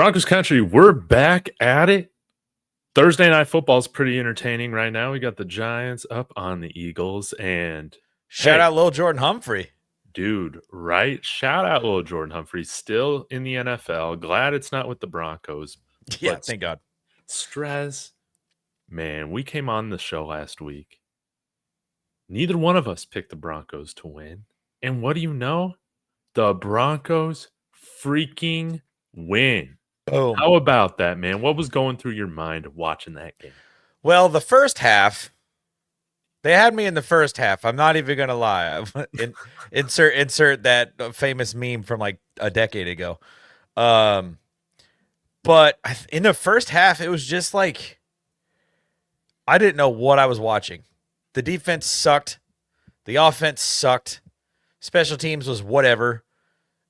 Broncos country, we're back at it. Thursday night football is pretty entertaining right now. We got the Giants up on the Eagles, and Shout out Lil Jordan Humphrey. dude, right? Shout out little Jordan Humphrey, still in the NFL. Glad it's not with the Broncos. Yeah, But thank God. Strez, man, we came on the show last week. Neither one of us picked the Broncos to win. And what do you know? The Broncos freaking win. Boom. How about that, man? What was going through your mind watching that game? Well, the first half, they had me in the first half. I'm not even gonna lie. Insert that famous meme from like a decade ago. But in the first half, it was just like I didn't know what I was watching. The defense sucked. The offense sucked. Special teams was whatever.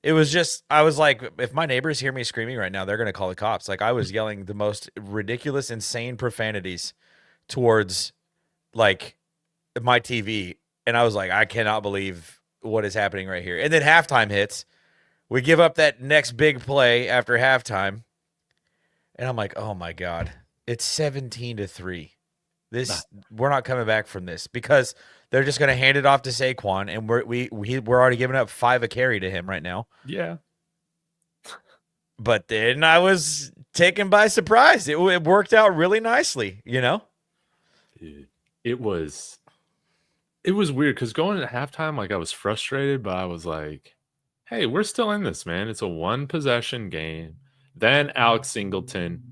It was just, I was like, if my neighbors hear me screaming right now, they're going to call the cops. Like, I was yelling the most ridiculous, insane profanities towards, like, my TV. And I was like, I cannot believe what is happening right here. And then halftime hits. We give up that next big play after halftime. And I'm like, oh, my God. It's 17-3. We're not coming back from this because they're just going to hand it off to Saquon, and we're already giving up 5 a carry to him right now. Yeah. But then I was taken by surprise. It worked out really nicely, you know? Dude, it was weird because going at halftime, like I was frustrated, but I was like, hey, we're still in this, man. It's a 1-possession game. Then Alex Singleton,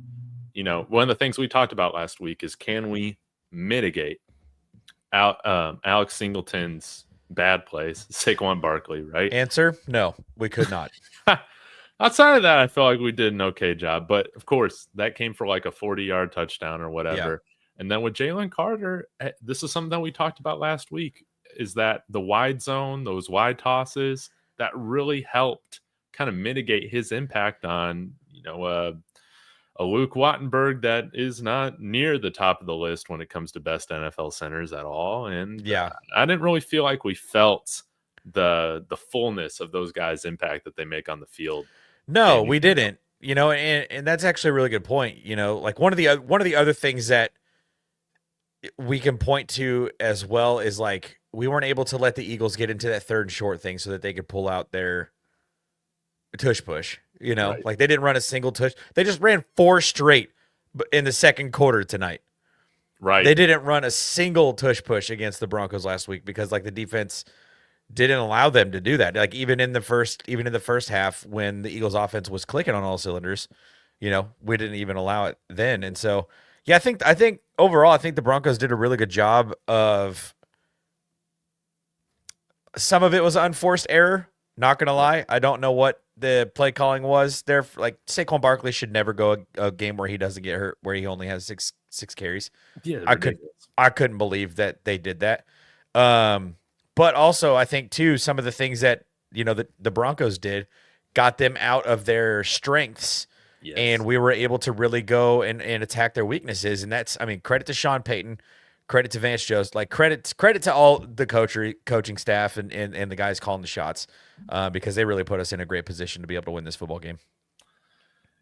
one of the things we talked about last week is can we mitigate Alex Singleton's bad plays, Saquon Barkley, right? Answer, no, we could not. Outside of that, I feel like we did an okay job. But, of course, that came for like a 40-yard touchdown or whatever. Yeah. And then with Jalen Carter, this is something that we talked about last week, is that the wide zone, those wide tosses, that really helped kind of mitigate his impact on, a Luke Wattenberg that is not near the top of the list when it comes to best NFL centers at all. And yeah, I didn't really feel like we felt the fullness of those guys' impact that they make on the field. No, we didn't. And that's actually a really good point. Like one of the other things that we can point to as well is like we weren't able to let the Eagles get into that third and short thing so that they could pull out their tush push. Right. Like they didn't run a single tush. They just ran 4 straight in the second quarter tonight. Right. They didn't run a single tush push against the Broncos last week because like the defense didn't allow them to do that. Like even in the first half when the Eagles offense was clicking on all cylinders, we didn't even allow it then. And so, yeah, I think overall, I think the Broncos did a really good job of some of it was unforced error. Not going to lie. I don't know what the play calling was there. Like Saquon Barkley should never go a game where he doesn't get hurt, where he only has six carries. Yeah, I couldn't believe that they did that. But also I think too, some of the things that, the Broncos did got them out of their strengths. Yes. And we were able to really go and attack their weaknesses. And that's, credit to Sean Payton, credit to Vance Joseph, like credit to all the coaching staff and the guys calling the shots, because they really put us in a great position to be able to win this football game.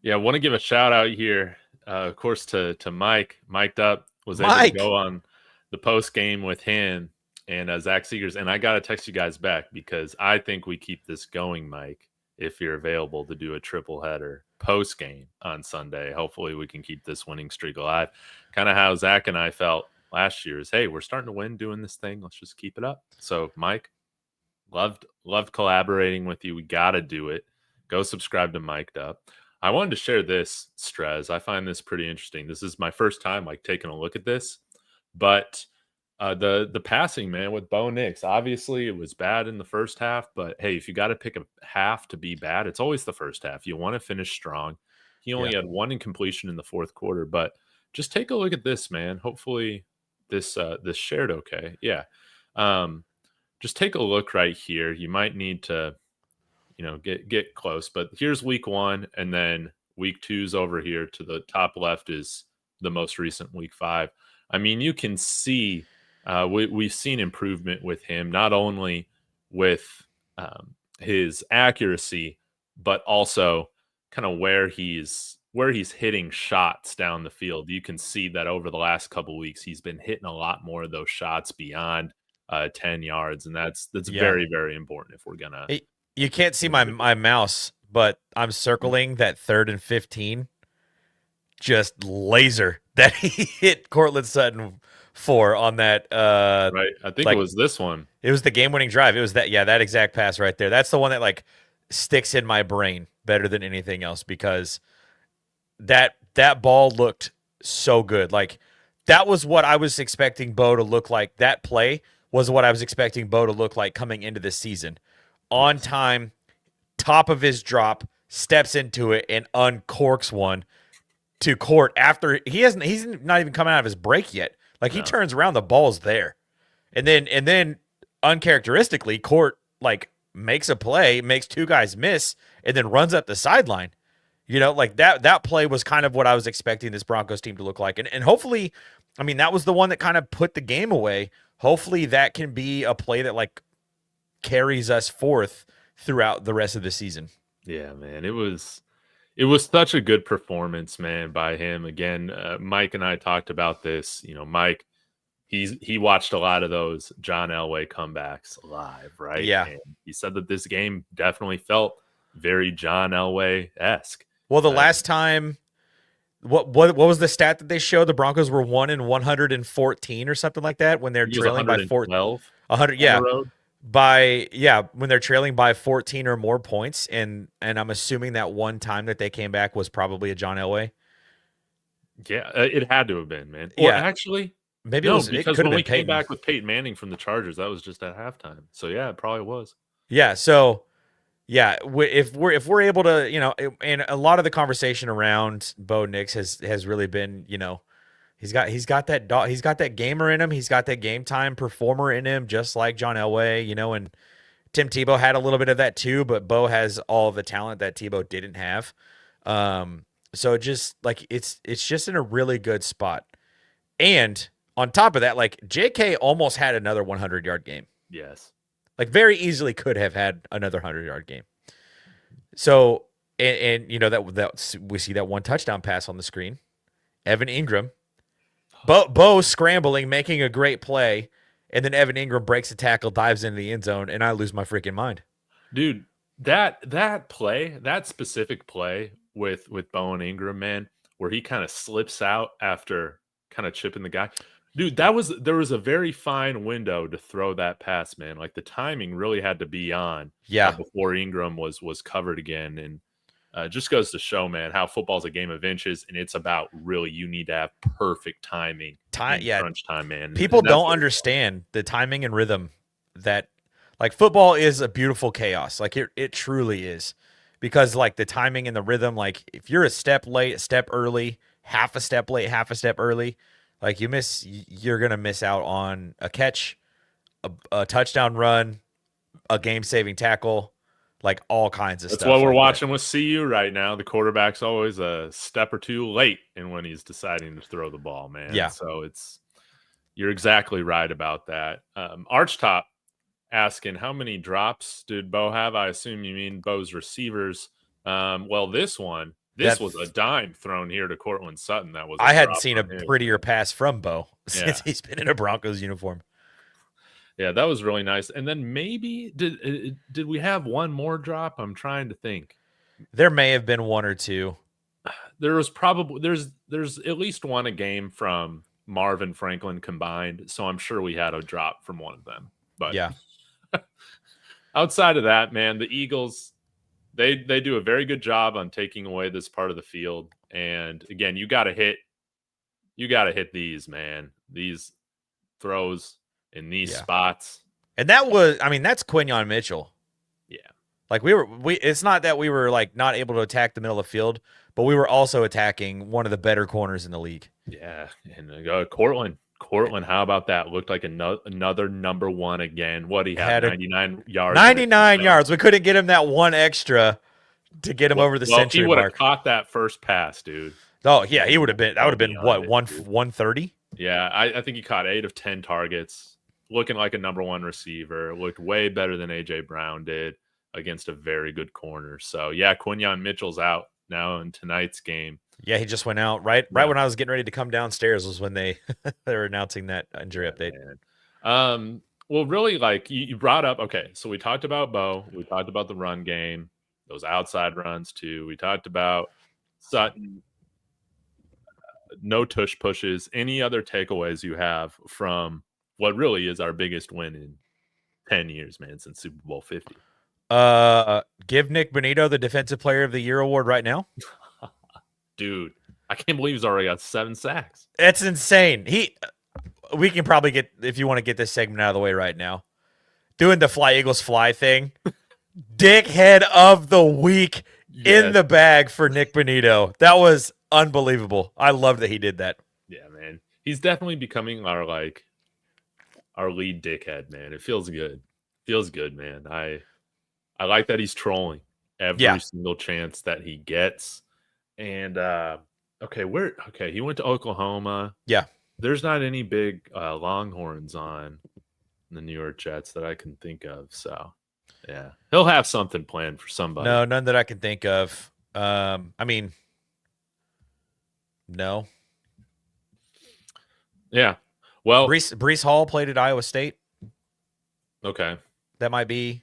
Yeah, I want to give a shout out here, of course, to Mike. Mic'd up, was able to go on the post game with him and Zach Seegers. And I got to text you guys back because I think we keep this going, Mike, if you're available to do a triple header post game on Sunday. Hopefully we can keep this winning streak alive. Kind of how Zach and I felt last year is, hey, we're starting to win doing this thing. Let's just keep it up. So, Mike, loved collaborating with you. We got to do it. Go subscribe to Mic'd Up. I wanted to share this, Strez. I find this pretty interesting. This is my first time taking a look at this. But the passing, man, with Bo Nix, obviously it was bad in the first half. But, hey, if you got to pick a half to be bad, it's always the first half. You want to finish strong. He only had 1 incompletion in the fourth quarter. But just take a look at this, man. Hopefully this shared okay. Yeah. Just take a look right here. You might need to, get close, but here's week 1. And then week 2's over here to the top left is the most recent week 5. You can see, we've seen improvement with him, not only with his accuracy, but also kind of where he's hitting shots down the field, you can see that over the last couple weeks he's been hitting a lot more of those shots beyond 10 yards, and that's Yeah. very, very important if we're gonna You can't see my mouse, but I'm circling that 3rd and 15 just laser that he hit Cortland Sutton for on that right. I think it was this one. It was the game-winning drive. It was that exact pass right there. That's the one that like sticks in my brain better than anything else because that ball looked so good. Like that was what I was expecting Bo to look like. That play was what I was expecting Bo to look like coming into this season. On time, top of his drop, steps into it and uncorks one to Court after he's not even coming out of his break yet. Like he turns around, the ball's there. And then uncharacteristically, Court like makes a play, makes 2 guys miss, and then runs up the sideline. You know, like that play was kind of what I was expecting this Broncos team to look like. And hopefully, I mean, that was the one that kind of put the game away. Hopefully that can be a play that like carries us forth throughout the rest of the season. Yeah, man. It was such a good performance, man, by him. Again, Mike and I talked about this. You know, Mike, he watched a lot of those John Elway comebacks live, right? Yeah. And he said that this game definitely felt very John Elway-esque. Well, the last time, what was the stat that they showed? The Broncos were 1-114 or something like that when they're trailing by 14. 100, yeah. When they're trailing by 14 or more points, and I'm assuming that one time that they came back was probably a John Elway. Yeah, it had to have been, man. Or actually, maybe no, it because could when have we been Payton. came back with Peyton Manning from the Chargers, that was just at halftime. So yeah, it probably was. Yeah, so yeah, if we're able to, you know, and a lot of the conversation around Bo Nix has really been, you know, he's got that dog, he's got that gamer in him, he's got that game time performer in him, just like John Elway, you know, and Tim Tebow had a little bit of that too, but Bo has all of the talent that Tebow didn't have. So just like it's just in a really good spot. And on top of that, like JK almost had another 100-yard game. Yes. Like very easily could have had another 100-yard game. So, and you know, that we see that one touchdown pass on the screen. Evan Ingram, Bo scrambling, making a great play. And then Evan Ingram breaks a tackle, dives into the end zone, and I lose my freaking mind. Dude, that play, that specific play with Bo and Ingram, man, where he kind of slips out after kind of chipping the guy. Dude, there was a very fine window to throw that pass, man. Like the timing really had to be on before Ingram was covered again. And just goes to show, man, how football's a game of inches, and it's about really you need to have perfect timing. Crunch time, man. People don't understand the timing and rhythm that like football is a beautiful chaos. Like it truly is. Because like the timing and the rhythm, like if you're a step late, a step early, half a step late, half a step early, like you're going to miss out on a catch, a touchdown run, a game-saving tackle, like all kinds of stuff. That's what we're watching with CU right now. The quarterback's always a step or two late in when he's deciding to throw the ball, man. Yeah. So you're exactly right about that. Archtop asking, how many drops did Bo have? I assume you mean Bo's receivers. Well, this was a dime thrown here to Cortland Sutton. That was. I hadn't seen a prettier pass from Bo since he's been in a Broncos uniform. Yeah, that was really nice. And then maybe did we have one more drop? I'm trying to think. There may have been one or two. There was probably there's at least one a game from Marvin Franklin combined. So I'm sure we had a drop from one of them. But yeah, outside of that, man, the Eagles. They do a very good job on taking away this part of the field. And again, you got to hit these, man. These throws in these spots. And that's Quinyon Mitchell. Yeah. Like it's not that we were like not able to attack the middle of the field, but we were also attacking one of the better corners in the league. Yeah. And Cortland, how about that? Looked like another number one again. What he had 99 yards. 99 yards. We couldn't get him that one extra to get him over the century he would have mark. caught that first pass, dude. Oh yeah, he would have been. That would have been what 130. Yeah, I think he caught 8 of 10 targets, looking like a number one receiver. Looked way better than AJ Brown did against a very good corner. So yeah, Quinyon Mitchell's out. Yeah. now in tonight's game. Yeah, he just went out right Yeah. when I was getting ready to come downstairs was when they were announcing that injury update. Man. Well, really, like you brought up, okay, so we talked about Bo, we talked about the run game, those outside runs too. We talked about Sutton, no tush pushes. Any other takeaways you have from what really is our biggest win in 10 years, man, since Super Bowl 50? Give Nick Bonito the Defensive Player of the Year award right now. Dude, I can't believe he's already got 7 sacks. That's insane. We can probably get, if you want to get this segment out of the way right now, doing the Fly Eagles Fly thing. Dickhead of the week in the bag for Nick Bonito. That was unbelievable. I love that he did that. Yeah, man. He's definitely becoming our lead dickhead, man. It feels good. Feels good, man. I like that he's trolling every single chance that he gets. And okay, he went to Oklahoma. Yeah. There's not any big Longhorns on the New York Jets that I can think of. So, yeah, he'll have something planned for somebody. No, none that I can think of. I mean, no. Yeah. Well, Breece Hall played at Iowa State. Okay. That might be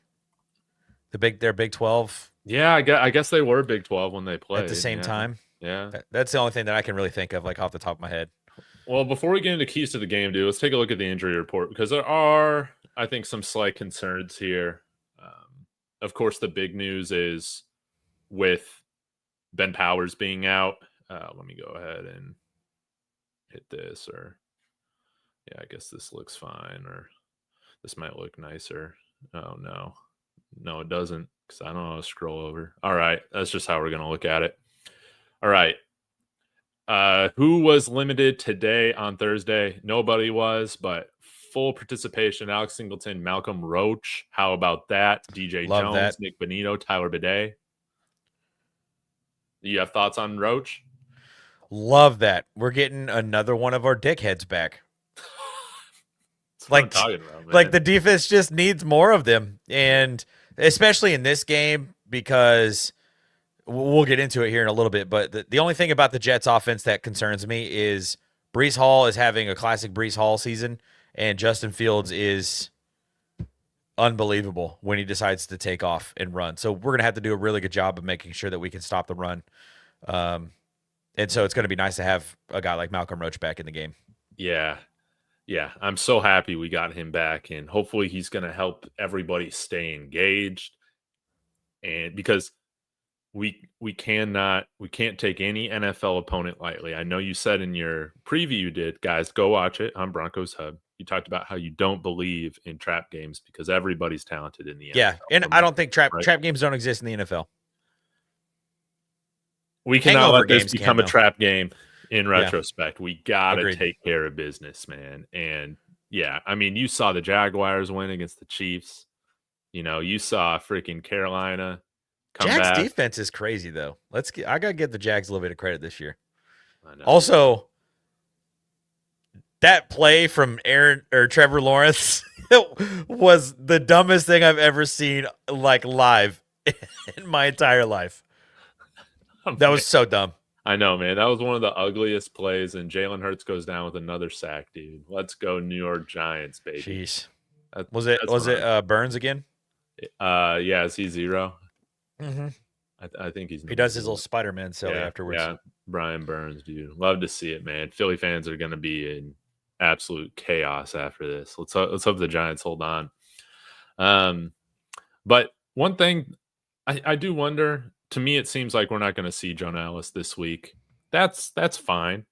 their Big 12. Yeah, I guess they were Big 12 when they played at the same time. Yeah. That's the only thing that I can really think of, like off the top of my head. Well, before we get into keys to the game, dude, let's take a look at the injury report because there are, I think, some slight concerns here. Of course, the big news is with Ben Powers being out. Let me go ahead and hit this, or yeah, I guess this looks fine, or this might look nicer. Oh no, it doesn't, because I don't know how to scroll over. All right, that's just how we're gonna look at it. All right. Who was limited today on Thursday? Nobody was, but full participation: Alex Singleton, Malcolm Roach. How about that? DJ Love Jones, that. Nick Bonito, Tyler Bidet. You have thoughts on Roach? Love that. We're getting another one of our dickheads back. That's what I'm talking about, man. Like the defense just needs more of them, and especially in this game, because we'll get into it here in a little bit. But the only thing about the Jets offense that concerns me is Breece Hall is having a classic Breece Hall season, and Justin Fields is unbelievable when he decides to take off and run. So we're going to have to do a really good job of making sure that we can stop the run. And so it's going to be nice to have a guy like Malcolm Roach back in the game. Yeah. Yeah. I'm so happy we got him back, and hopefully he's going to help everybody stay engaged. And because we can't take any NFL opponent lightly. I know you said in your preview you did, guys, go watch it on Broncos Hub. You talked about how you don't believe in trap games because everybody's talented in the NFL. Yeah, and I don't think trap games don't exist in the NFL. We cannot let this become a trap game in retrospect. We got to take care of business, man. And yeah, I mean, you saw the Jaguars win against the Chiefs. You know, you saw freaking Carolina come back. Jags defense is crazy, though. I got to give the Jags a little bit of credit this year. I know. Also, that play from Trevor Lawrence was the dumbest thing I've ever seen, like, live in my entire life. That was so dumb. I know, man. That was one of the ugliest plays, and Jalen Hurts goes down with another sack, dude. Let's go, New York Giants, baby. Jeez. Was it Burns again? Yeah, is he 0? Mm-hmm. I think he's. He does his little Spider-Man silly afterwards. Yeah, Brian Burns, dude. Love to see it, man. Philly fans are going to be in absolute chaos after this. Let's hope the Giants hold on. But one thing I do wonder. To me, it seems like we're not going to see Jonah Ellis this week. That's fine.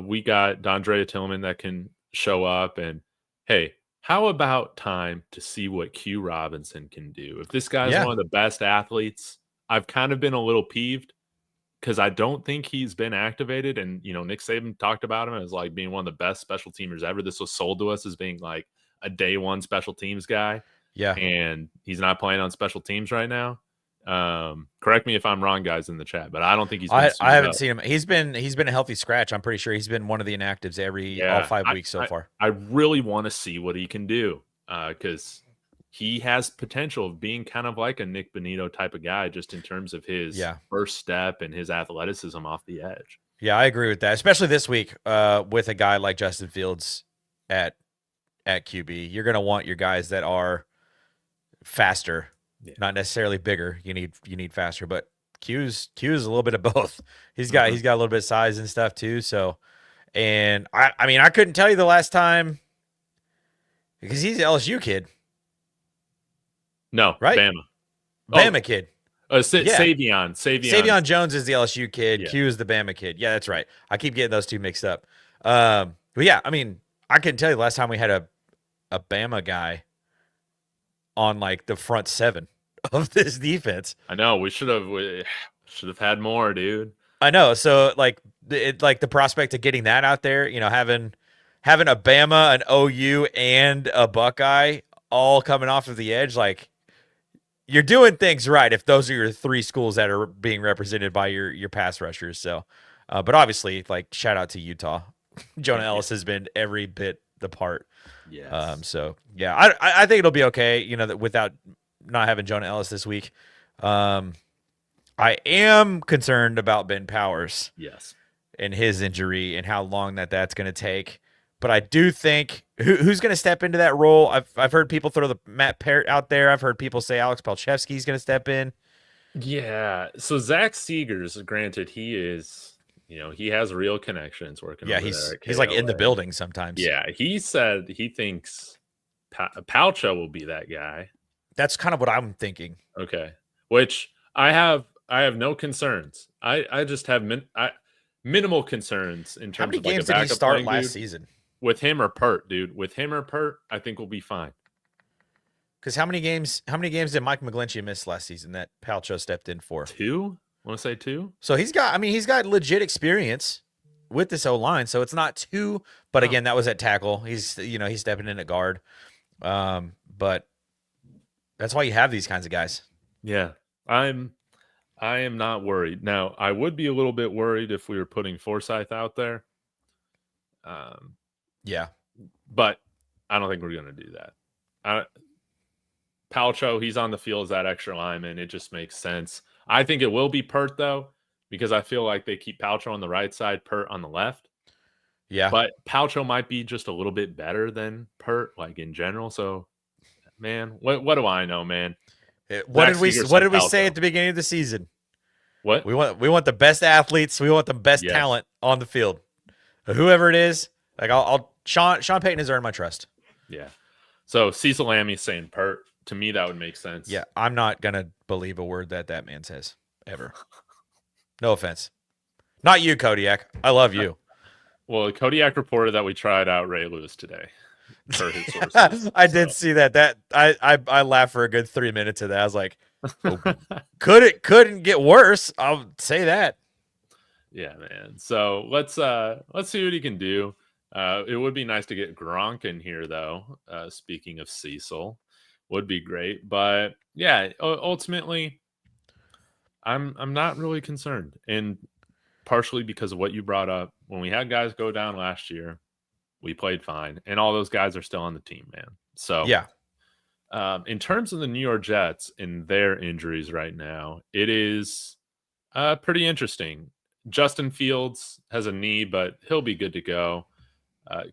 We got Dondrea Tillman that can show up. And, hey, how about time to see what Q Robinson can do? If this guy's one of the best athletes, I've kind of been a little peeved because I don't think he's been activated. And, you know, Nick Saban talked about him as, like, being one of the best special teamers ever. This was sold to us as being, like, a day one special teams guy. Yeah. And he's not playing on special teams right now. Correct me if I'm wrong, guys, in the chat, but I don't think he's been I haven't seen him. He's been a healthy scratch. I'm pretty sure he's been one of the inactives all 5 weeks so far. I really want to see what he can do because he has potential of being kind of like a Nick Bonito type of guy, just in terms of his first step and his athleticism off the edge. Yeah, I agree with that, especially this week with a guy like Justin Fields at QB. You're going to want your guys that are faster, not necessarily bigger. You need faster, but Q's a little bit of both. He's got a little bit of size and stuff too. So, and I mean, I couldn't tell you the last time because he's an LSU kid. No, right? Bama kid. Savion Jones is the LSU kid. Yeah. Q is the Bama kid. Yeah, that's right. I keep getting those two mixed up. But yeah, I mean, I couldn't tell you the last time we had a Bama guy on like the front seven of this defense. I know we should have had more, dude. I know. So like the prospect of getting that out there, having a Bama, an OU, and a Buckeye all coming off of the edge, like. You're doing things right if those are your three schools that are being represented by your pass rushers. So, but obviously, like shout out to Utah. Jonah Ellis has been every bit the part. Yes. So yeah, I think it'll be okay. That without not having Jonah Ellis this week, I am concerned about Ben Powers. Yes. And his injury and how long that's going to take. But I do think who's going to step into that role. I've heard people throw the Matt Parrott out there. I've heard people say Alex Palchevsky is going to step in. Yeah. So Zach Seegers, granted, he is, he has real connections working. Yeah, he's like in the building sometimes. Yeah, he said he thinks Palcho will be that guy. That's kind of what I'm thinking. Okay, which I have no concerns. I just have minimal concerns in terms of how many games did he start last season? With him or Pert, dude. With him or Pert, I think we'll be fine. Because how many games did Mike McGlinchey miss last season that Palcho stepped in for? 2? I want to say 2. So he's got legit experience with this O-line, so it's not 2. But again, that was at tackle. He's stepping in at guard. But that's why you have these kinds of guys. Yeah, I am not worried. Now, I would be a little bit worried if we were putting Forsyth out there. Yeah. But I don't think we're going to do that. Palcho, he's on the field as that extra lineman. It just makes sense. I think it will be Pert, though, because I feel like they keep Palcho on the right side, Pert on the left. Yeah. But Palcho might be just a little bit better than Pert, like in general. So, man, what do I know, man? What did we say at the beginning of the season? What? We want the best athletes. We want the best talent on the field. Whoever it is, like Sean Payton has earned my trust. Yeah. So Cecil Lammy's saying Pert. To me, that would make sense. Yeah, I'm not gonna believe a word that man says ever. No offense. Not you, Kodiak. I love you. Well, Kodiak reported that we tried out Ray Lewis today. Per his sources. I did see that. That I laughed for a good 3 minutes of that. I was like, oh, couldn't get worse. I'll say that. Yeah, man. So let's see what he can do. It would be nice to get Gronk in here, though. Speaking of Cecil, would be great. But yeah, ultimately, I'm not really concerned, and partially because of what you brought up. When we had guys go down last year, we played fine, and all those guys are still on the team, man. So yeah. In terms of the New York Jets and their injuries right now, it is pretty interesting. Justin Fields has a knee, but he'll be good to go.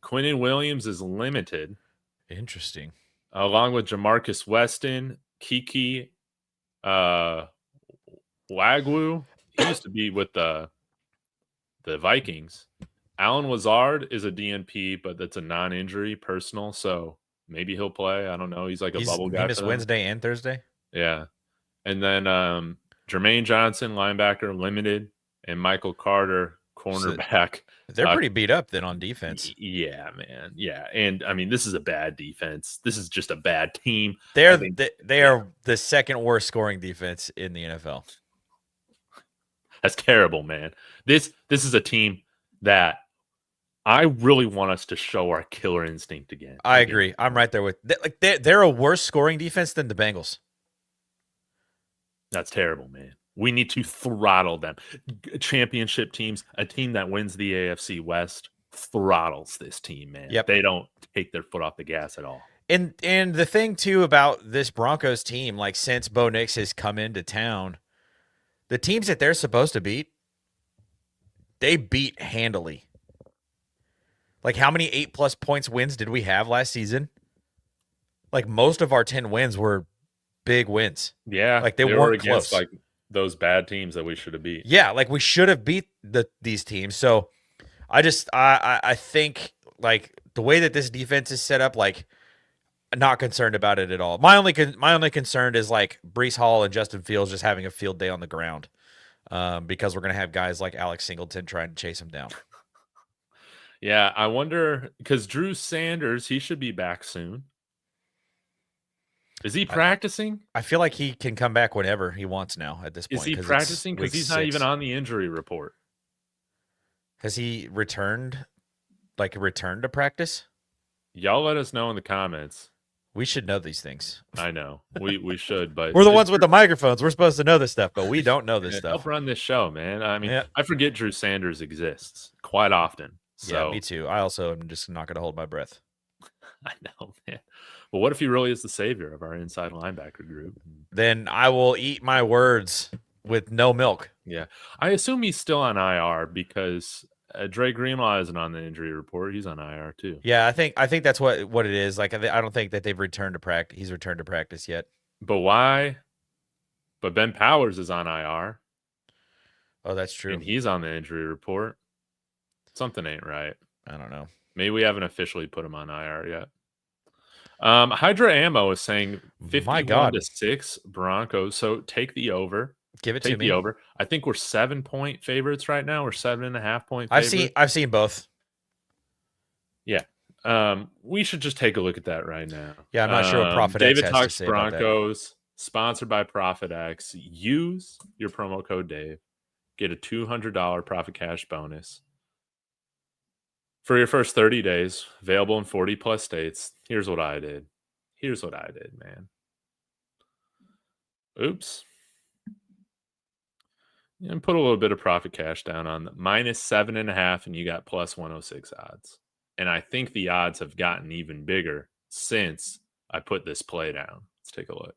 Quinnen Williams is limited. Interesting. Along with Jamarcus Weston, Kiki Wagwu. He used to be with the Vikings. Alan Lazard is a DNP, but that's a non-injury personal, so maybe he'll play. I don't know. He's like a bubble guy. He missed Wednesday and Thursday? Yeah. And then Jermaine Johnson, linebacker, limited, and Michael Carter, cornerback. So they're pretty beat up then on defense. Yeah, man. Yeah. And I mean, this is a bad defense. This is just a bad team. They are the second worst scoring defense in the NFL. That's terrible, man. This is a team that I really want us to show our killer instinct again. I agree. I'm right there with they're a worse scoring defense than the Bengals. That's terrible, man. We need to throttle them. Championship teams, a team that wins the AFC West throttles this team, man. Yep. They don't take their foot off the gas at all. And the thing too about this Broncos team, like since Bo Nix has come into town, the teams that they're supposed to beat, they beat handily. Like how many 8+ points wins did we have last season? Like most of our 10 wins were big wins. Yeah, Like they were weren't against close. like those bad teams that we should have beat. Yeah, like we should have beat these teams. So I think like the way that this defense is set up, like not concerned about it at all. My only concern is like Breece Hall and Justin Fields just having a field day on the ground, because we're gonna have guys like Alex Singleton trying to chase him down. Yeah, I wonder because Drew Sanders, he should be back soon. Is he practicing? I feel like he can come back whenever he wants now at this point. Is he practicing? Because he's not even on the injury report. Has he returned to practice? Y'all let us know in the comments. We should know these things. I know. We should, but we're the ones with the microphones. We're supposed to know this stuff, but we don't know this stuff. Help run this show, man. I mean, I forget Drew Sanders exists quite often. So. Yeah, me too. I also am just not going to hold my breath. I know, man. Well, what if he really is the savior of our inside linebacker group? Then I will eat my words with no milk. Yeah. I assume he's still on IR because Dre Greenlaw isn't on the injury report. He's on IR too. Yeah, I think that's what it is. Like I don't think that they've returned to practice. He's returned to practice yet. But why? But Ben Powers is on IR. Oh, that's true. And he's on the injury report. Something ain't right. I don't know. Maybe we haven't officially put him on IR yet. Hydra Ammo is saying 51-6 Broncos. So take the over. Give it to me. Take the over. I think we're 7-point favorites right now. We're 7.5 point favorites. I've seen both. Yeah. We should just take a look at that right now. Yeah, I'm not sure what Profit David X has Talks to say Broncos, about that. Sponsored by Profit X. Use your promo code Dave. Get a $200 profit cash bonus. For your first 30 days, available in 40 plus states. Here's what I did. Man. Oops. And put a little bit of profit cash down on -7.5, and you got plus 106 odds. And I think the odds have gotten even bigger since I put this play down. Let's take a look.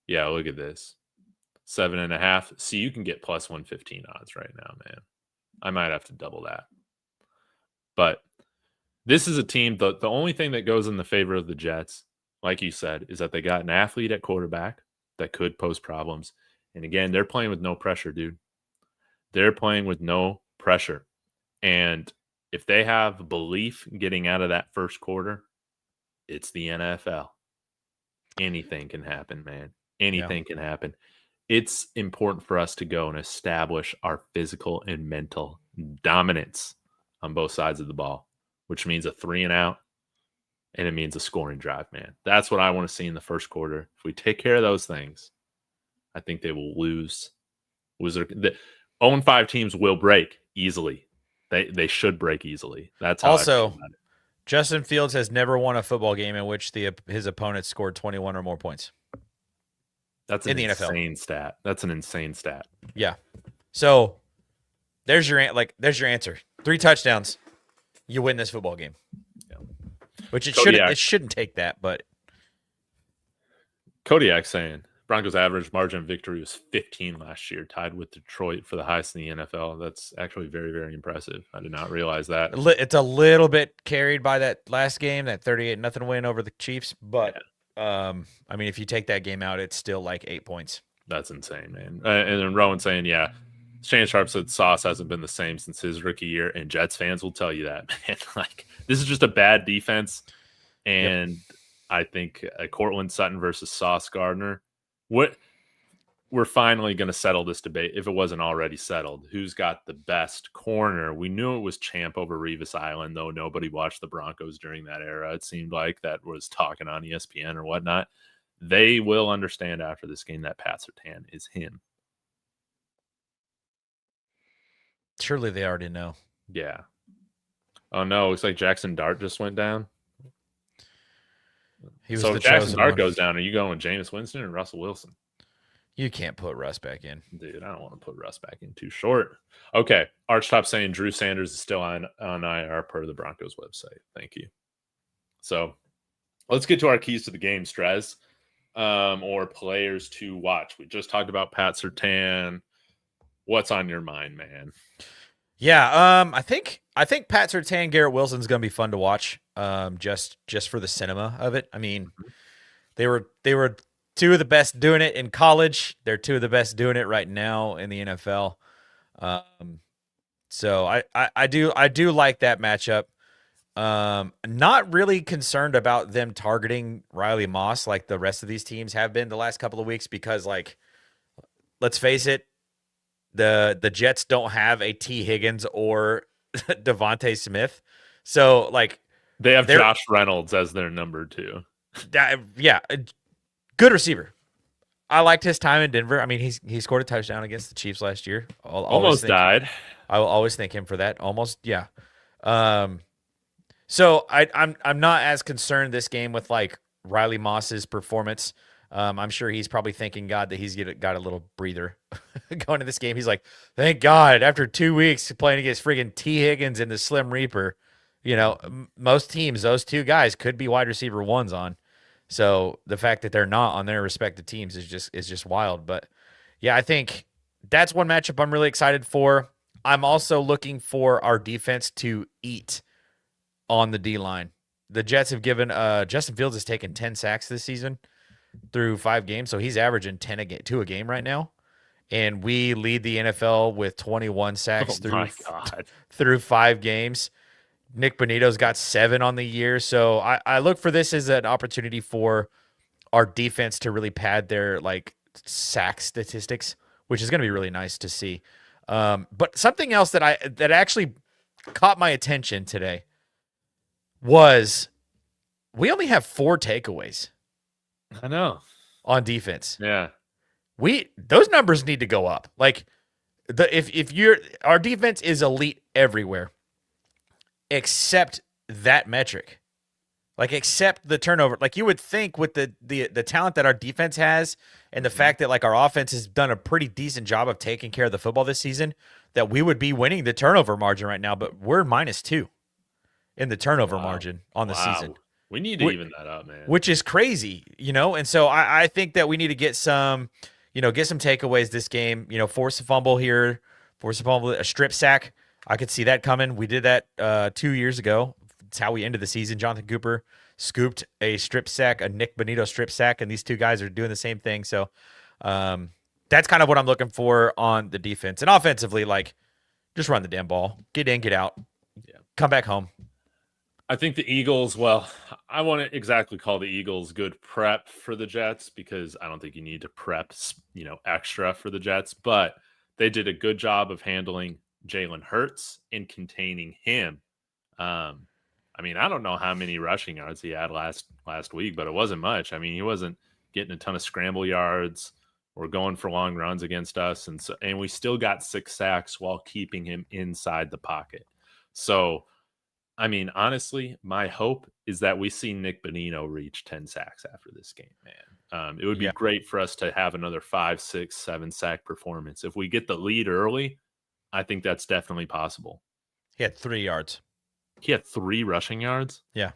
Yeah, look at this. 7.5. See, you can get plus 115 odds right now, man. I might have to double that. But this is a team, the only thing that goes in the favor of the Jets, like you said, is that they got an athlete at quarterback that could pose problems. And again, they're playing with no pressure, dude. They're playing with no pressure. And if they have belief getting out of that first quarter, it's the NFL. Anything can happen, man. Anything can happen. It's important for us to go and establish our physical and mental dominance on both sides of the ball, which means a 3-and-out, and it means a scoring drive, man. That's what I want to see in the first quarter. If we take care of those things, I think they will lose. The 0-5 teams will break easily. They should break easily. That's how also, I feel about it. Justin Fields has never won a football game in which his opponent scored 21 or more points. That's an insane stat. That's an insane stat. Yeah. So there's your answer. 3 touchdowns, you win this football game. Yeah. Which it shouldn't take that, but Kodiak saying Broncos' average margin of victory was 15 last year, tied with Detroit for the highest in the NFL. That's actually very, very impressive. I did not realize that. It's a little bit carried by that last game, that 38-0 win over the Chiefs. But, I mean, if you take that game out, it's still like 8 points. That's insane, man. And then Rowan saying, Shane Sharp said Sauce hasn't been the same since his rookie year, and Jets fans will tell you that, man. Like, this is just a bad defense. And I think Cortland Sutton versus Sauce Gardner, we're finally going to settle this debate if it wasn't already settled. Who's got the best corner? We knew it was Champ over Revis Island, though nobody watched the Broncos during that era. It seemed like that was talking on ESPN or whatnot. They will understand after this game that Pat Surtain is him. Surely they already know. Yeah. Oh, no. Looks like Jackson Dart just went down. So if Jackson Dart goes down, are you going with Jameis Winston or Russell Wilson? You can't put Russ back in. Dude, I don't want to put Russ back in. Too short. Okay. Archtop saying Drew Sanders is still on IR per the Broncos website. Thank you. So let's get to our keys to the game, Strez, or players to watch. We just talked about Pat Surtain. What's on your mind, man? Yeah, I think Pat Surtain, Garrett Wilson's going to be fun to watch. Just for the cinema of it. I mean, they were two of the best doing it in college. They're two of the best doing it right now in the NFL. So I do like that matchup. Not really concerned about them targeting Riley Moss like the rest of these teams have been the last couple of weeks because, like, let's face it, the Jets don't have a T. Higgins or Devontae Smith, so like they have Josh Reynolds as their number 2. Yeah, good receiver. I liked his time in Denver. I mean, he scored a touchdown against the Chiefs last year. Almost died. I will always thank him for that. Almost, yeah. So I'm not as concerned this game with like Riley Moss's performance. I'm sure he's probably thanking God that he's got a little breather going to this game. He's like, thank God, after 2 weeks playing against friggin' T. Higgins and the Slim Reaper, you know, most teams, those two guys could be wide receiver ones on. So the fact that they're not on their respective teams is just wild. But yeah, I think that's one matchup I'm really excited for. I'm also looking for our defense to eat on the D line. The Jets have given Justin Fields has taken 10 sacks this season through 5 games, so he's averaging 2 a game right now. And we lead the NFL with 21 sacks through 5 games. Nick Bonito's got 7 on the year. So I look for this as an opportunity for our defense to really pad their like sack statistics, which is going to be really nice to see. But something else that actually caught my attention today was we only have 4 takeaways. I know. On defense. Yeah. Those numbers need to go up. Like our defense is elite everywhere except that metric. Like except the turnover. Like you would think with the talent that our defense has and the fact that like our offense has done a pretty decent job of taking care of the football this season that we would be winning the turnover margin right now, but we're -2 in the turnover margin on the season. We need to even that up, man. Which is crazy, you know? And so I think that we need to get some takeaways this game, force a fumble here, a strip sack. I could see that coming. We did that 2 years ago. It's how we ended the season. Jonathan Cooper scooped a strip sack, a Nick Bonito strip sack, and these two guys are doing the same thing. So that's kind of what I'm looking for on the defense. And offensively, like, just run the damn ball. Get in, get out. Yeah. Come back home. I think the Eagles, well, I wouldn't exactly call the Eagles good prep for the Jets because I don't think you need to prep, extra for the Jets, but they did a good job of handling Jalen Hurts and containing him. I mean, I don't know how many rushing yards he had last week, but it wasn't much. I mean, he wasn't getting a ton of scramble yards or going for long runs against us, and we still got 6 sacks while keeping him inside the pocket. So, I mean, honestly, my hope is that we see Nick Bonito reach 10 sacks after this game, man. It would be great for us to have another 5, 6, 7 sack performance. If we get the lead early, I think that's definitely possible. He had 3 yards. He had 3 rushing yards? Yeah.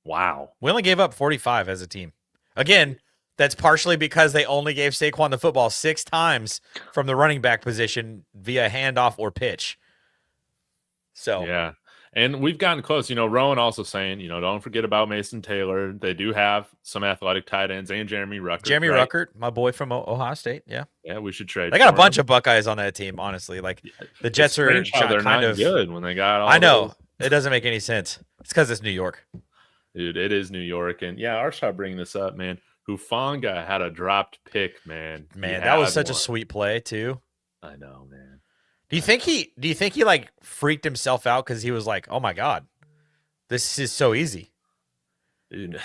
Wow. We only gave up 45 as a team. Again, that's partially because they only gave Saquon the football 6 times from the running back position via handoff or pitch. So yeah. And we've gotten close. Rowan also saying, don't forget about Mason Taylor. They do have some athletic tight ends and Jeremy Ruckert. Jeremy Ruckert, my boy from Ohio State. Yeah. Yeah, we should trade. They got a bunch of Buckeyes on that team, honestly. Like the Jets are they're kind of good when they got all I know. It doesn't make any sense. It's because it's New York. Dude, it is New York. And yeah, Arshad bringing this up, man. Hufanga had a dropped pick, man. Man, that was such a sweet play, too. I know, man. Do you think he like freaked himself out because he was like, oh my God, this is so easy? Dude,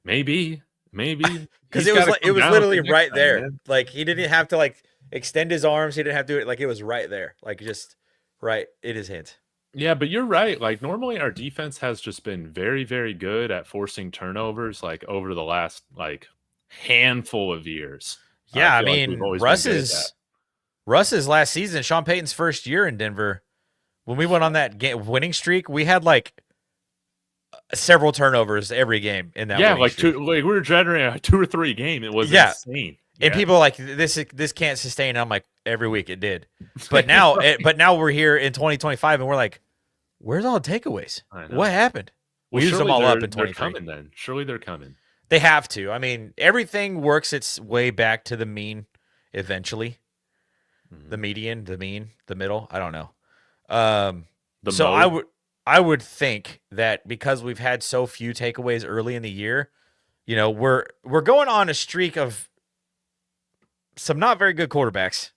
maybe. Because it was literally right there. Man. Like he didn't have to like extend his arms. He didn't have to do it. Like it was right there. Like just right in his hands. Yeah, but you're right. Like normally our defense has just been very, very good at forcing turnovers like over the last like handful of years. Yeah, I mean, Russ's last season, Sean Payton's first year in Denver, when we went on that winning streak, we had like several turnovers every game in that Yeah, winning streak. we were generating a 2 or 3 game. It was Yeah. insane. And Yeah. people are like, this can't sustain. I'm like, every week it did. But now we're here in 2025 and we're like, where's all the takeaways? What happened? We used them all up in 23. They're coming then. Surely they're coming. They have to. I mean, everything works its way back to the mean eventually. Mm-hmm. The median, the mean, the middle. I don't know. I would think that because we've had so few takeaways early in the year, we're going on a streak of some not very good quarterbacks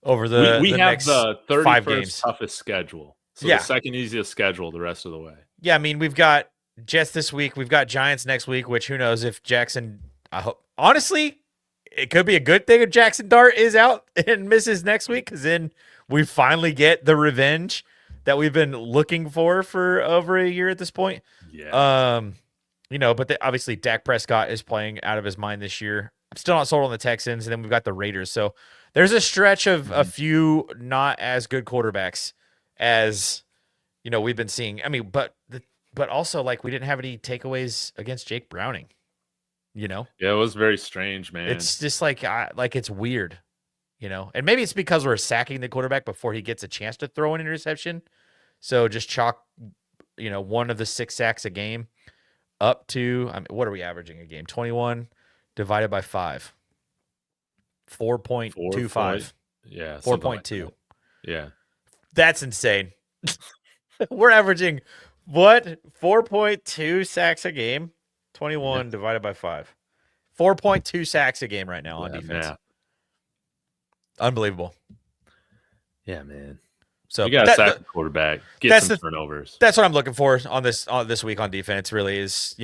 over the we have next the 5 31st games. toughest schedule. So the second easiest schedule the rest of the way. Yeah, I mean, we've got Jets this week. We've got Giants next week, which who knows if Jackson – I hope honestly, it could be a good thing if Jackson Dart is out and misses next week because then we finally get the revenge that we've been looking for over a year at this point. Yeah. But obviously Dak Prescott is playing out of his mind this year. I'm still not sold on the Texans, and then we've got the Raiders. So there's a stretch of a few not as good quarterbacks as we've been seeing. I mean, but also like we didn't have any takeaways against Jake Browning. Yeah, it was very strange, man. It's just like it's weird, and maybe it's because we're sacking the quarterback before he gets a chance to throw an interception. So just chalk, one of the 6 sacks a game up to, I mean, what are we averaging a game? 21 divided by 5. 4.25. Yeah. 4.2. Like yeah. That's insane. We're averaging what? 4.2 sacks a game? 21 divided by 5. 4.2 sacks a game right now on defense. Yeah. Unbelievable. Yeah, man. So you got to sack the quarterback, get some turnovers. That's what I'm looking for on this week on defense. Really is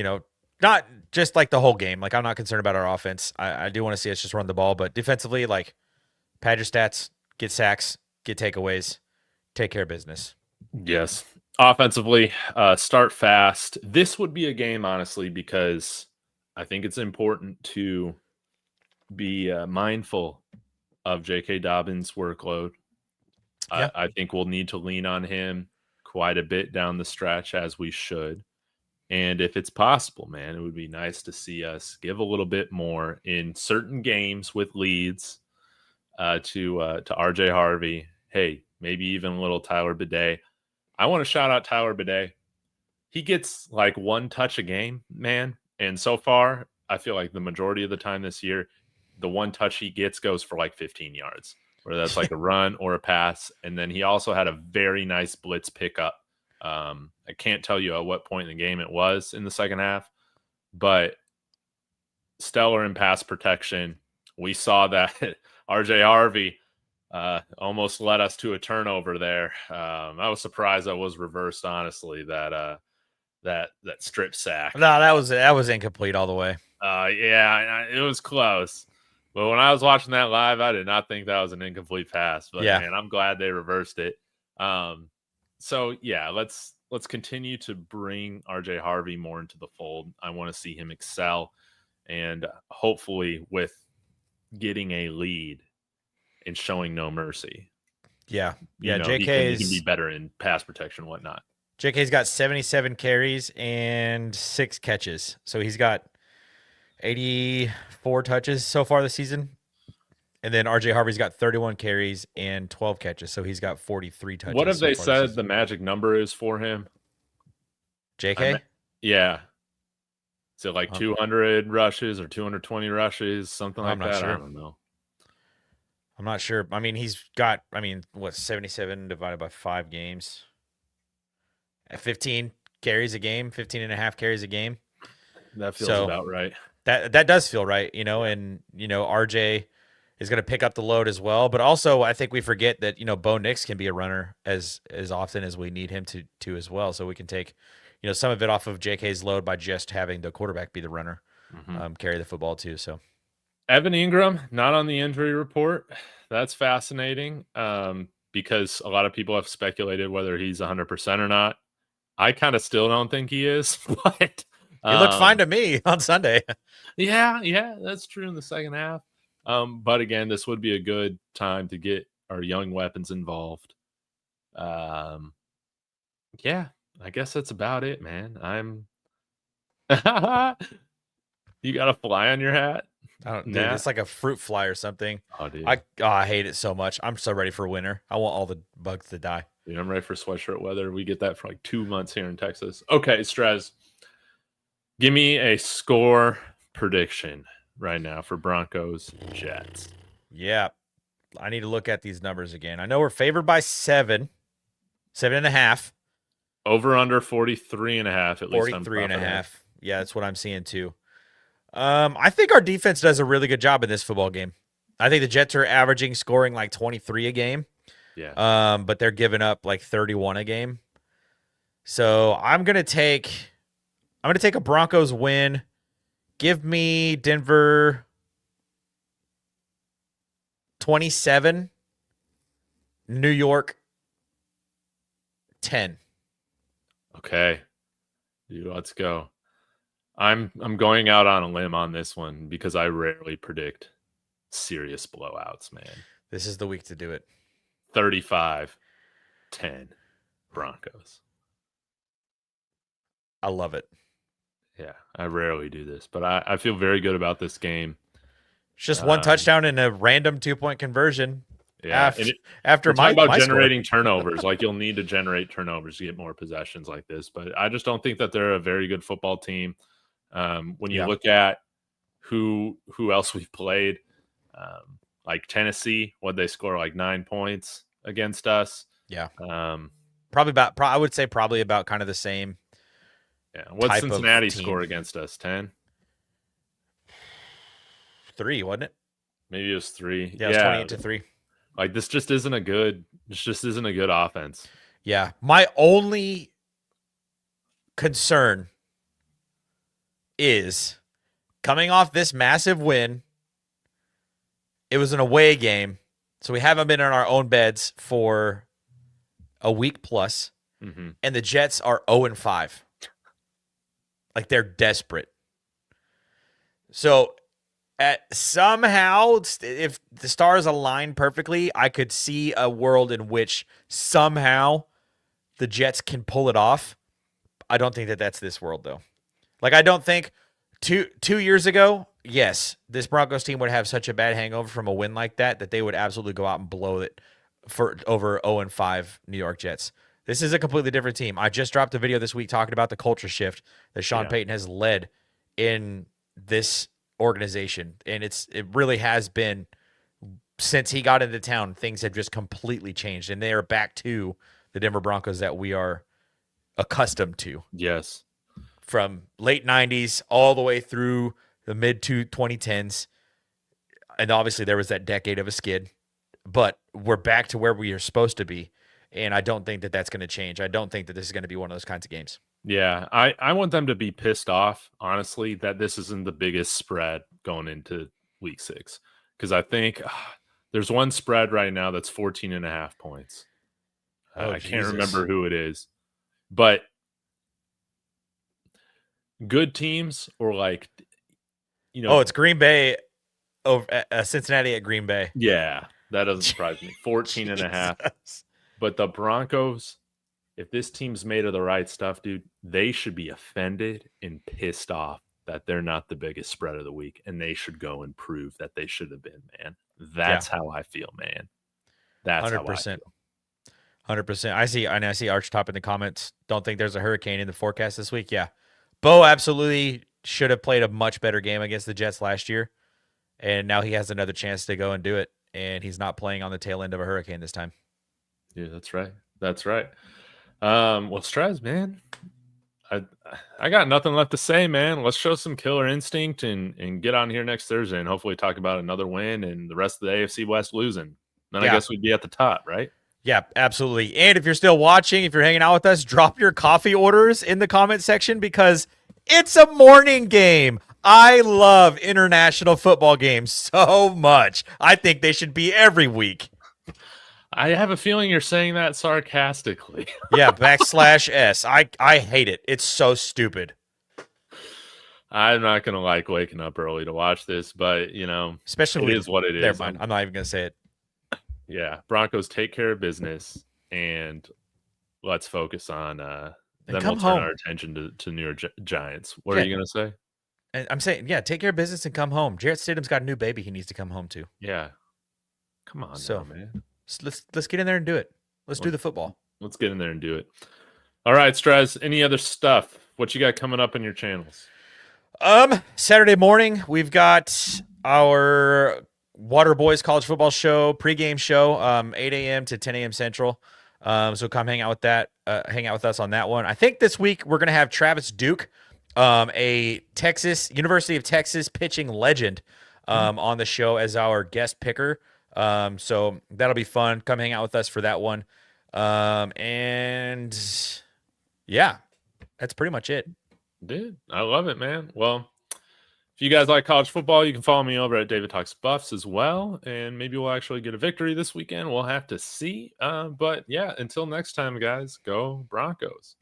not just like the whole game. Like I'm not concerned about our offense. I do want to see us just run the ball, but defensively, like pad your stats, get sacks, get takeaways, take care of business. Yes. Offensively, start fast. This would be a game, honestly, because I think it's important to be mindful of J.K. Dobbins' workload. Yeah. I think we'll need to lean on him quite a bit down the stretch, as we should. And if it's possible, man, it would be nice to see us give a little bit more in certain games with leads to RJ Harvey. Hey, maybe even a little Tyler Bidet. I want to shout out Tyler Bidet. He gets like 1 touch a game, man. And so far, I feel like the majority of the time this year, the 1 touch he gets goes for like 15 yards, whether that's like a run or a pass. And then he also had a very nice blitz pickup. I can't tell you at what point in the game it was in the second half, but stellar in pass protection. We saw that RJ Harvey almost led us to a turnover there. I was surprised that was reversed, honestly, that strip sack. No, that was incomplete all the way. Yeah, it was close. But when I was watching that live, I did not think that was an incomplete pass. But man, I'm glad they reversed it. So yeah, let's continue to bring RJ Harvey more into the fold. I want to see him excel, and hopefully with getting a lead and showing no mercy. Yeah. JK can be better in pass protection and whatnot. JK's got 77 carries and 6 catches. So he's got 84 touches so far this season. And then RJ Harvey's got 31 carries and 12 catches. So he's got 43 touches. What have they said the magic number is for him? JK? Yeah. Is it like 200 rushes or 220 rushes, something like that? Sure. I don't know. I'm not sure. I mean, he's got, 77 divided by 5 games. 15 carries a game, 15 and a half carries a game. That feels about right. That does feel right, and, RJ is going to pick up the load as well. But also, I think we forget that, Bo Nix can be a runner as often as we need him to as well. So we can take, some of it off of JK's load by just having the quarterback be the runner, carry the football too. So Evan Ingram, not on the injury report. That's fascinating because a lot of people have speculated whether he's 100% or not. I kind of still don't think he is, but he looked fine to me on Sunday. Yeah, that's true in the second half. But again, this would be a good time to get our young weapons involved. Yeah, I guess that's about it, man. You got a fly on your hat? Dude, it's like a fruit fly or something. Oh, dude. I hate it so much. I'm so ready for winter. I want all the bugs to die. Dude, I'm ready for sweatshirt weather. We get that for like 2 months here in Texas. Okay, Strez, give me a score prediction right now for Broncos Jets. Yeah. I need to look at these numbers again. I know we're favored by 7.5. Over under 43.5, at least. 43.5. Yeah, that's what I'm seeing too. I think our defense does a really good job in this football game. I think the Jets are averaging scoring like 23 a game. Yeah. But they're giving up like 31 a game. So I'm gonna take a Broncos win. Give me Denver 27, New York 10. Okay. Dude, let's go. I'm going out on a limb on this one because I rarely predict serious blowouts, man. This is the week to do it. 35-10 Broncos. I love it. Yeah, I rarely do this, but I feel very good about this game. It's just one touchdown and a random 2-point conversion. Yeah, after my about generating score. turnovers, like you'll need to generate turnovers to get more possessions like this. But I just don't think that they're a very good football team. When you look at who else we've played, like Tennessee, what they score like 9 points against us. Yeah, I would say probably about kind of the same. Yeah, what Cincinnati score against us? 10, 3, wasn't it? Maybe it was 3. Yeah, it was 28-3. Like this just isn't a good offense. Yeah. My only concern is coming off this massive win. It was an away game, so we haven't been in our own beds for a week plus, and the Jets are 0-5. Like they're desperate. So somehow, if the stars align perfectly, I could see a world in which somehow the Jets can pull it off. I don't think that that's this world, though. Like, I don't think 2 years ago, yes, this Broncos team would have such a bad hangover from a win like that they would absolutely go out and blow it for over 0-5 New York Jets. This is a completely different team. I just dropped a video this week talking about the culture shift that Sean Payton has led in this organization, and it really has been since he got into town. Things have just completely changed, and they are back to the Denver Broncos that we are accustomed to. Yes, from late 90s all the way through the mid 2010s, and obviously there was that decade of a skid, but we're back to where we are supposed to be, and I don't think that that's going to change. I don't think that this is going to be one of those kinds of games. Yeah, I want them to be pissed off, honestly, that this isn't the biggest spread going into week 6. Because I think there's one spread right now that's 14.5 points. I can't remember who it is. But good teams or like, it's Green Bay over Cincinnati at Green Bay. Yeah, that doesn't surprise me. 14.5. But the Broncos, if this team's made of the right stuff, dude, they should be offended and pissed off that they're not the biggest spread of the week, and they should go and prove that they should have been, man. That's how I feel, man. That's 100%. How I feel. 100%. I see Archtop in the comments. Don't think there's a hurricane in the forecast this week. Yeah. Bo absolutely should have played a much better game against the Jets last year, and now he has another chance to go and do it, and he's not playing on the tail end of a hurricane this time. Yeah, that's right. That's right. Well, Straz, man, I got nothing left to say, man. Let's show some killer instinct and get on here next Thursday and hopefully talk about another win and the rest of the AFC West losing. Then I guess we'd be at the top, right? Yeah, absolutely. And if you're still watching, if you're hanging out with us, drop your coffee orders in the comment section because it's a morning game. I love international football games so much. I think they should be every week. I have a feeling you're saying that sarcastically. Yeah, /S. I hate it. It's so stupid. I'm not going to like waking up early to watch this, but, especially it is what it is. Never mind. I'm not even going to say it. Yeah, Broncos take care of business, and let's focus on And then come we'll turn home. our attention to New York Giants. What are you gonna say? And I'm saying, yeah, take care of business and come home. Jarrett Stidham's got a new baby he needs to come home to. Yeah, come on now, So man. let's get in there and do it. Let's do the football. Let's get in there and do it. All right, Straz. Any other stuff? What you got coming up in your channels? Saturday morning we've got our Water Boys College Football Show pregame show, 8 a.m. to 10 a.m. Central. So come hang out with that. Hang out with us on that one. I think this week we're gonna have Travis Duke, a University of Texas pitching legend, on the show as our guest picker. So that'll be fun. Come hang out with us for that one. And yeah, that's pretty much it. Dude, I love it, man. Well, if you guys like college football, you can follow me over at David Talks Buffs as well. And maybe we'll actually get a victory this weekend. We'll have to see. But yeah, until next time, guys, go Broncos.